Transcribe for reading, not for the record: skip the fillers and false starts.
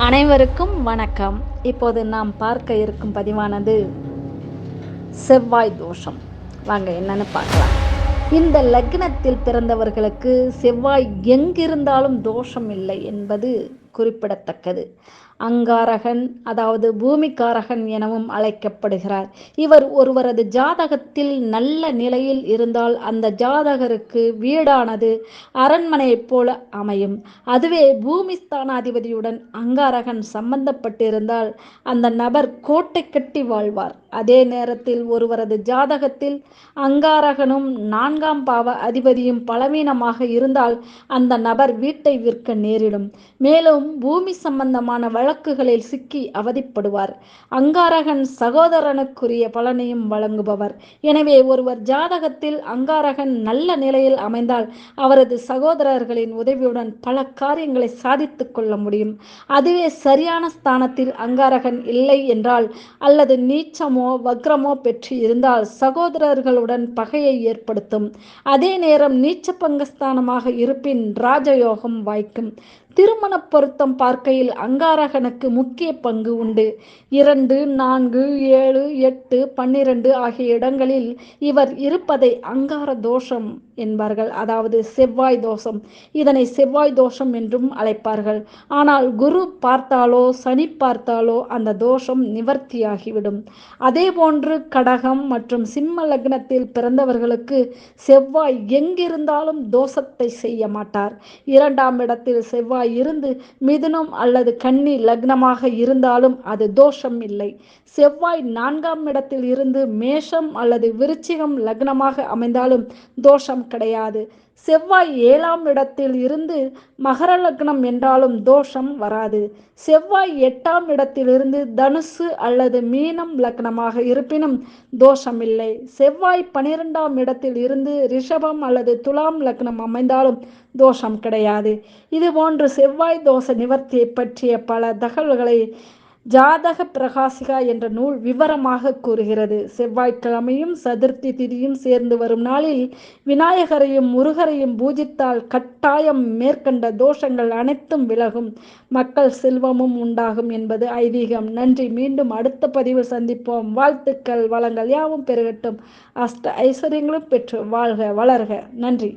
அனைவருக்கும் வணக்கம். இப்போது நாம் பார்க்க இருக்கும் பதிவானது செவ்வாய் தோஷம். வாங்க என்னன்னு பார்க்கலாம். இந்த லக்னத்தில் பிறந்தவர்களுக்கு செவ்வாய் எங்கிருந்தாலும் தோஷம் இல்லை என்பது குறிப்பிடத்தக்கது. அங்காரகன், அதாவது பூமிக்காரகன் எனவும் அழைக்கப்படுகிறார். இவர் ஒருவரது ஜாதகத்தில் நல்ல நிலையில் இருந்தால் அந்த ஜாதகருக்கு வீடானது அரண்மனையைப் போல அமையும். அதுவே பூமிஸ்தானாதிபதியுடன் அங்காரகன் சம்பந்தப்பட்டிருந்தால் அந்த நபர் கோட்டை கட்டி வாழ்வார். அதே நேரத்தில் ஒருவரது ஜாதகத்தில் அங்காரகனும் 4ஆம் பாவ அதிபதியும் பலவீனமாக இருந்தால் அந்த நபர் வீட்டை விற்க நேரிடும். மேலும் பூமி சம்பந்தமான வழக்குகளில் சிக்கி அவதிப்படுவார். அங்காரகன் சகோதரனுக்குரிய பலனையும் வழங்குபவர். எனவே ஒருவர் ஜாதகத்தில் அங்காரகன் நல்ல நிலையில் அமைந்தால் அவரது சகோதரர்களின் உதவியுடன் பல காரியங்களை சாதித்துக் கொள்ள முடியும். அதுவே சரியான ஸ்தானத்தில் அங்காரகன் இல்லை என்றால் அல்லது நீச்சமோ வக்ரமோ பெற்று இருந்தால் சகோதரர்களுடன் பகையை ஏற்படுத்தும். அதே நேரம் நீச்சபங்கஸ்தானமாக இருப்பின் ராஜயோகம் வாய்க்கும். திருமண பொருத்தம் பார்க்கையில் அங்காரகனுக்கு முக்கிய பங்கு உண்டு. 2, 4, 7, 8, 12 ஆகிய இடங்களில் இவர் இருப்பதை அங்கார தோஷம் என்பார்கள், அதாவது செவ்வாய் தோஷம். இதனை செவ்வாய் தோஷம் என்றும் அழைப்பார்கள். ஆனால் குரு பார்த்தாலோ சனி பார்த்தாலோ அந்த தோஷம் நிவர்த்தியாகிவிடும். அதேபோன்று கடகம் மற்றும் சிம்ம லக்னத்தில் பிறந்தவர்களுக்கு செவ்வாய் எங்கிருந்தாலும் தோஷத்தை செய்ய மாட்டார். 2ஆம் இடத்தில் செவ்வாய் இருந்து மிதுனம் அல்லது கன்னி லக்னமாக இருந்தாலும் அது தோஷம் இல்லை. செவ்வாய் 4ஆம் இடத்தில் இருந்து மேஷம் அல்லது விருச்சிகம் லக்னமாக அமைந்தாலும் தோஷம் கிடையாது. செவ்வாய் 7ஆம் இடத்தில் இருந்து மகர லக்னம் என்றாலும் தோஷம் வராது. செவ்வாய் 8ஆம் இடத்திலிருந்து தனுசு அல்லது மீனம் லக்னமாக இருப்பினும் தோஷமில்லை. செவ்வாய் 12ஆம் இடத்தில் இருந்து ரிஷபம் அல்லது துலாம் லக்னம் அமைந்தாலும் தோஷம் கிடையாது. இதுபோன்று செவ்வாய் தோஷ நிவர்த்தியை பற்றிய பல தகவல்களை ஜாதக பிரகாசிகா என்ற நூல் விவரமாக கூறுகிறது. செவ்வாய்க்கிழமையும் சதுர்த்தி திதியும் சேர்ந்து வரும் நாளில் விநாயகரையும் முருகரையும் பூஜித்தால் கட்டாயம் மேற்கண்ட தோஷங்கள் அனைத்தும் விலகும், மக்கள் செல்வமும் உண்டாகும் என்பது ஐதீகம். நன்றி. மீண்டும் அடுத்த பதிவில் சந்திப்போம். வாழ்த்துக்கள், வளங்கள் யாவும் பெருகட்டும், அஷ்ட ஐஸ்வர்யங்களும் பெற்று வாழ்க வளர்க. நன்றி.